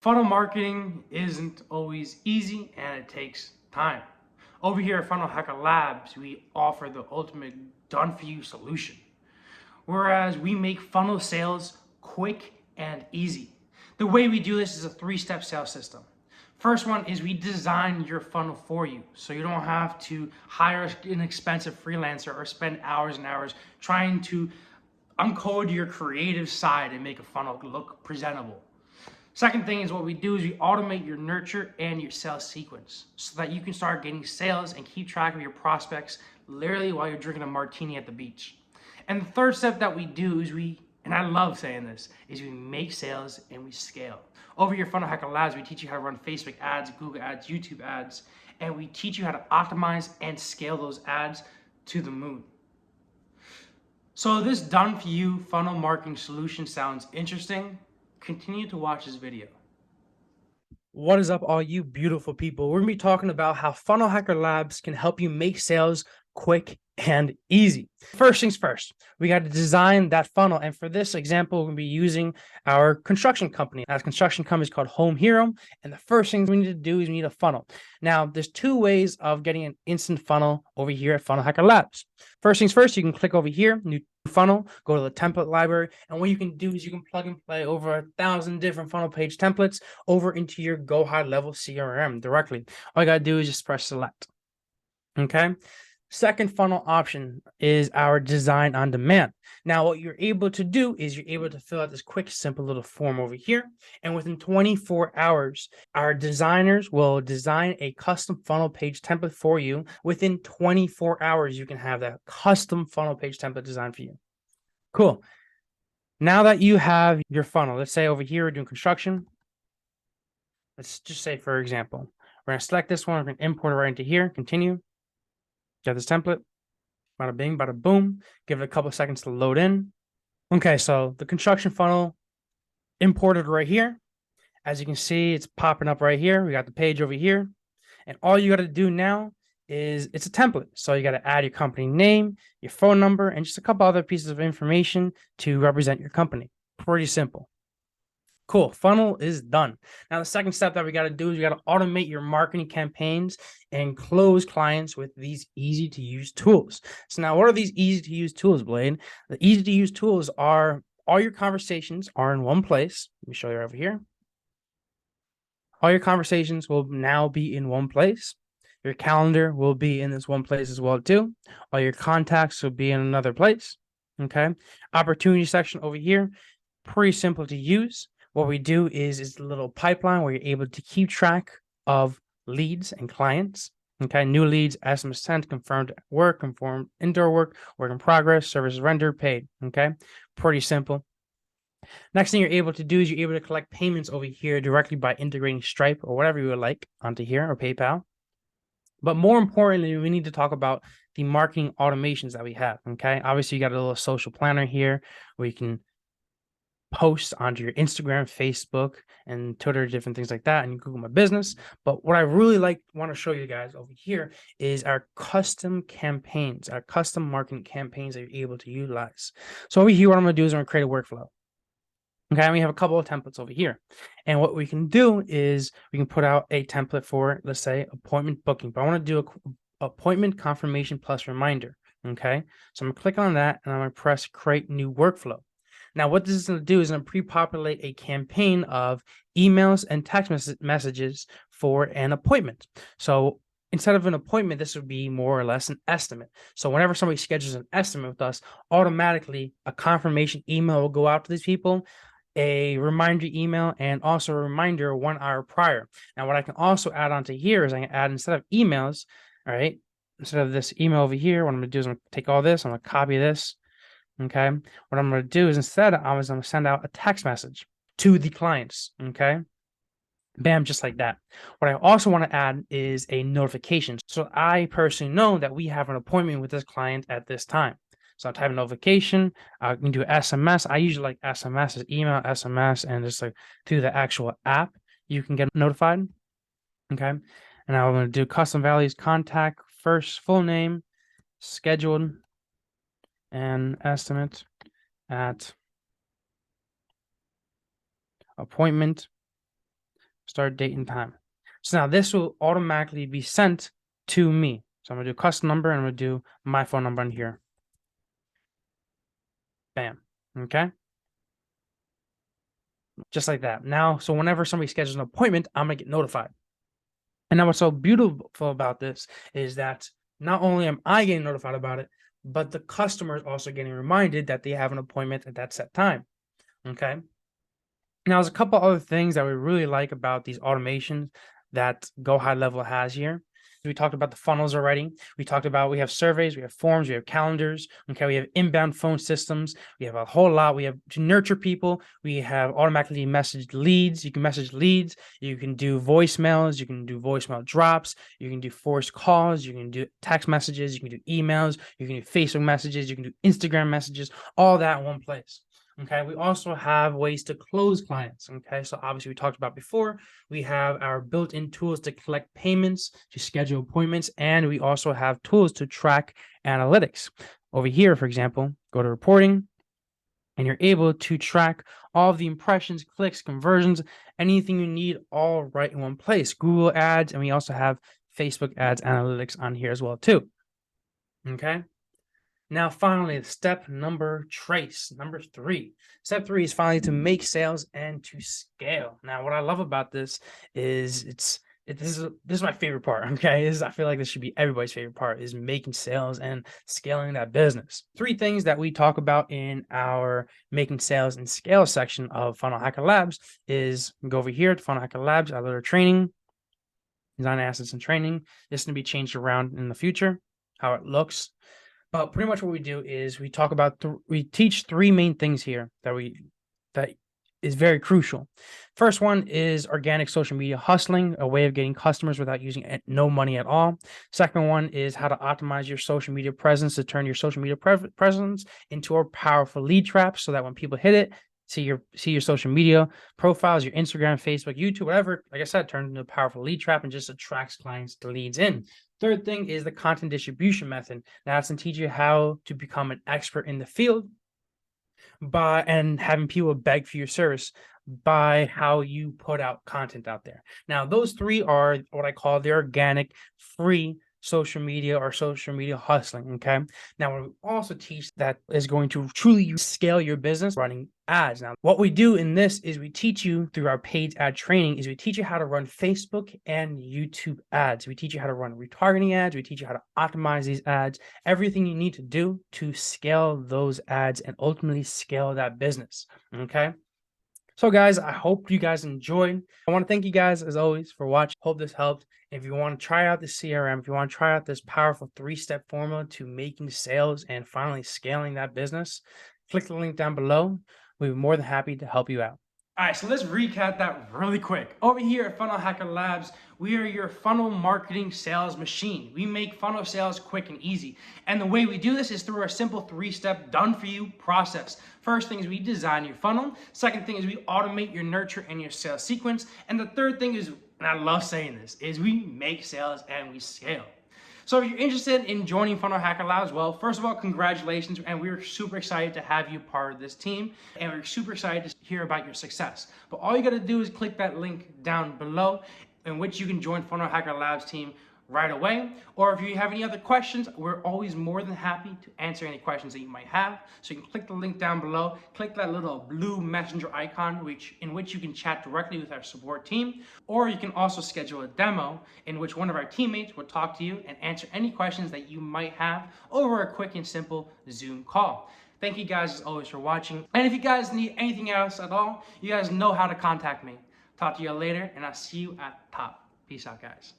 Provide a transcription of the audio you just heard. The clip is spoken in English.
Funnel marketing isn't always easy and it takes time. Over here at Funnel Hacker Labs, we offer the ultimate done for you solution. Whereas we make funnel sales quick and easy. The way we do this is a 3-step sales system. First one is we design your funnel for you so you don't have to hire an expensive freelancer or spend hours and hours trying to uncode your creative side and make a funnel look presentable. Second thing is what we do is we automate your nurture and your sales sequence so that you can start getting sales and keep track of your prospects literally while you're drinking a martini at the beach. And the third step that we do is and I love saying this, is we make sales and we scale. Over here at Funnel Hacker Labs, we teach you how to run Facebook ads, Google ads, YouTube ads, and we teach you how to optimize and scale those ads to the moon. So this done for you funnel marketing solution sounds interesting. Continue to watch this video. What is up, all you beautiful people? We're going to be talking about how Funnel Hacker Labs can help you make sales quick and easy. First things first, we got to design that funnel. And for this example, we're going to be using our construction company. Our construction company is called Home Hero. And the first thing we need to do is we need a funnel. Now, there's two ways of getting an instant funnel over here at Funnel Hacker Labs. First things first, you can click over here, new funnel, go to the template library. And what you can do is you can plug and play over 1,000 different funnel page templates over into your Go High Level CRM directly. All you got to do is just press select. Okay. Second funnel option is our design on demand. Now, what you're able to do is you're able to fill out this quick, simple little form over here. And within 24 hours, our designers will design a custom funnel page template for you. Within 24 hours, you can have that custom funnel page template designed for you. Cool. Now that you have your funnel, let's say over here, we're doing construction. Let's just say, for example, we're going to select this one. We're going to import it right into here. Continue. Got this template. Bada bing, bada boom. Give it a couple of seconds to load in. Okay, so the construction funnel imported right here. As you can see, it's popping up right here. We got the page over here. And all you got to do now is it's a template. So you got to add your company name, your phone number, and just a couple other pieces of information to represent your company. Pretty simple. Cool. Funnel is done. Now, the second step that we got to do is we got to automate your marketing campaigns and close clients with these easy to use tools. So now, what are these easy to use tools, Blade? The easy to use tools are all your conversations are in one place. Let me show you over here. All your conversations will now be in one place. Your calendar will be in this one place as well, too. All your contacts will be in another place. Okay. Opportunity section over here. Pretty simple to use. What we do is a little pipeline where you're able to keep track of leads and clients. Okay, new leads, SMS sent, confirmed work, confirmed indoor work in progress, services rendered, paid. Okay, pretty simple. Next thing you're able to do is you're able to collect payments over here directly by integrating Stripe or whatever you would like onto here or PayPal. But more importantly, we need to talk about the marketing automations that we have. Okay, obviously you got a little social planner here where you can post onto your Instagram, Facebook, and Twitter, different things like that, and you Google My Business. But what I really want to show you guys over here is our custom campaigns, our custom marketing campaigns that you're able to utilize. So over here, what I'm going to do is I'm going to create a workflow. Okay, and we have a couple of templates over here. And what we can do is we can put out a template for, let's say, appointment booking. But I want to do a appointment confirmation plus reminder. Okay, so I'm going to click on that and I'm going to press create new workflow. Now, what this is going to do is going to pre-populate a campaign of emails and text messages for an appointment. So instead of an appointment, this would be more or less an estimate. So whenever somebody schedules an estimate with us, automatically a confirmation email will go out to these people, a reminder email, and also a reminder 1 hour prior. Now, what I can also add onto here is I can add, instead of emails, all right, instead of this email over here, what I'm going to do is I'm going to take all this, I'm going to copy this. Okay, what I'm going to do is instead I was going to send out a text message to the clients. Okay, bam, just like that. What I also want to add is a notification, so I personally know that we have an appointment with this client at this time. So I'll type a notification. I can do SMS. I usually like SMS, email, SMS, and just like through the actual app you can get notified. Okay, and I'm going to do custom values, contact, first full name, scheduled, and estimate at appointment start date and time. So now this will automatically be sent to me. So I'm gonna do custom number and I'm gonna do my phone number in here. Bam. Okay. Just like that. Now, so whenever somebody schedules an appointment, I'm gonna get notified. And now what's so beautiful about this is that not only am I getting notified about it, but the customer is also getting reminded that they have an appointment at that set time. Okay. Now, there's a couple other things that we really like about these automations that Go High Level has here. We talked about the funnels already. We talked about we have surveys, we have forms, we have calendars. Okay, we have inbound phone systems. We have a whole lot. We have to nurture people. We have automatically messaged leads. You can message leads. You can do voicemails. You can do voicemail drops. You can do forced calls. You can do text messages. You can do emails. You can do Facebook messages. You can do Instagram messages. All that in one place. Okay, we also have ways to close clients. Okay, so obviously we talked about before, we have our built-in tools to collect payments, to schedule appointments, and we also have tools to track analytics. Over here, for example, go to reporting, and you're able to track all of the impressions, clicks, conversions, anything you need all right in one place. Google ads, and we also have Facebook ads analytics on here as well too. Okay. Now, finally, step number trace, number 3. Step 3 is finally to make sales and to scale. Now, what I love about this is this is my favorite part. Okay, I feel like this should be everybody's favorite part is making sales and scaling that business. 3 things that we talk about in our making sales and scale section of Funnel Hacker Labs is go over here to Funnel Hacker Labs, our little training, design assets and training. This is going to be changed around in the future, how it looks. But pretty much what we do is we talk about we teach 3 main things here that is very crucial. First one is organic social media hustling, a way of getting customers without using no money at all. Second one is how to optimize your social media presence to turn your social media presence into a powerful lead trap, so that when people hit it, see your social media profiles, your Instagram, Facebook, YouTube, whatever, like I said, turns into a powerful lead trap and just attracts clients to leads in. Third thing is the content distribution method. Now it's to teach you how to become an expert in the field and having people beg for your service by how you put out content out there. Now, those 3 are what I call the organic, free social media or social media hustling. Okay. Now, what we also teach that is going to truly scale your business running ads. Now, what we do in this is we teach you through our paid ad training is we teach you how to run Facebook and YouTube ads. We teach you how to run retargeting ads. We teach you how to optimize these ads, everything you need to do to scale those ads and ultimately scale that business. Okay. So guys, I hope you guys enjoyed. I want to thank you guys as always for watching. Hope this helped. If you want to try out the CRM, if you want to try out this powerful 3-step formula to making sales and finally scaling that business, click the link down below. We'll be more than happy to help you out. All right, so let's recap that really quick. Over here at Funnel Hacker Labs, we are your funnel marketing sales machine. We make funnel sales quick and easy. And the way we do this is through our simple 3-step done-for-you process. First thing is we design your funnel. Second thing is we automate your nurture and your sales sequence. And the third thing is, and I love saying this, is we make sales and we scale. So if you're interested in joining Funnel Hacker Labs, well, first of all, congratulations, and we're super excited to have you part of this team, and we're super excited to hear about your success. But all you gotta do is click that link down below, in which you can join Funnel Hacker Labs team right away. Or if you have any other questions, we're always more than happy to answer any questions that you might have. So you can click the link down below, click that little blue messenger icon, in which you can chat directly with our support team. Or you can also schedule a demo in which one of our teammates will talk to you and answer any questions that you might have over a quick and simple Zoom call. Thank you guys as always for watching. And if you guys need anything else at all, you guys know how to contact me. Talk to you later, and I'll see you at the top. Peace out, guys.